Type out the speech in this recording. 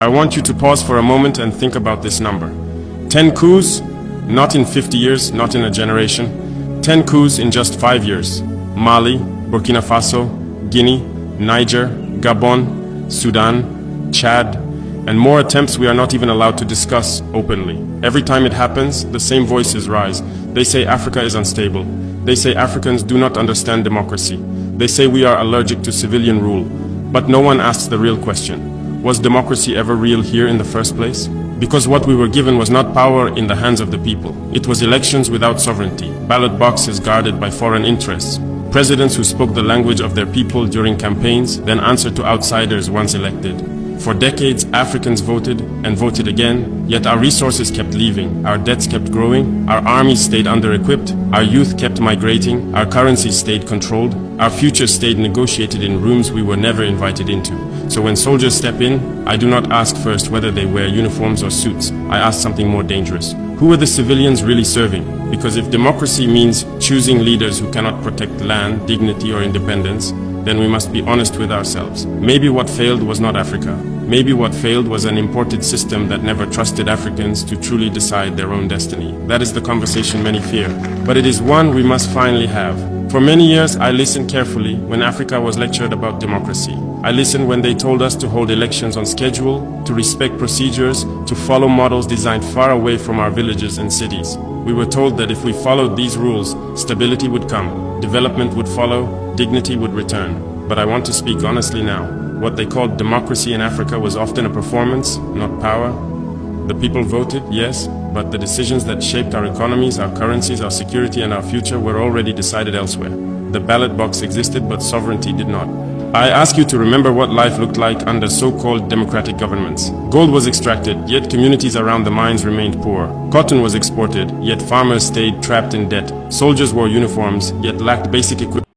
I want you to pause for a moment and think about this number. 10 coups, not in 50 years, not in a generation. 10 coups in just 5 years. Mali, Burkina Faso, Guinea, Niger, Gabon, Sudan, Chad, and more attempts we are not even allowed to discuss openly. Every time it happens, the same voices rise. They say Africa is unstable. They say Africans do not understand democracy. They say we are allergic to civilian rule. But no one asks the real question. Was democracy ever real here in the first place? Because what we were given was not power in the hands of the people. It was elections without sovereignty, ballot boxes guarded by foreign interests, presidents who spoke the language of their people during campaigns, then answered to outsiders once elected. For decades, Africans voted and voted again, yet our resources kept leaving, our debts kept growing, our armies stayed under-equipped, our youth kept migrating, our currency stayed controlled, our future stayed negotiated in rooms we were never invited into. So when soldiers step in, I do not ask first whether they wear uniforms or suits. I ask something more dangerous. Who are the civilians really serving? Because if democracy means choosing leaders who cannot protect land, dignity, or independence, then we must be honest with ourselves. Maybe what failed was not Africa. Maybe what failed was an imported system that never trusted Africans to truly decide their own destiny. That is the conversation many fear, but it is one we must finally have. For many years, I listened carefully when Africa was lectured about democracy. I listened when they told us to hold elections on schedule, to respect procedures, to follow models designed far away from our villages and cities. We were told that if we followed these rules, stability would come, development would follow, dignity would return. But I want to speak honestly now. What they called democracy in Africa was often a performance, not power. The people voted, yes, but the decisions that shaped our economies, our currencies, our security, and our future were already decided elsewhere. The ballot box existed, but sovereignty did not. I ask you to remember what life looked like under so-called democratic governments. Gold was extracted, yet communities around the mines remained poor. Cotton was exported, yet farmers stayed trapped in debt. Soldiers wore uniforms, yet lacked basic equipment.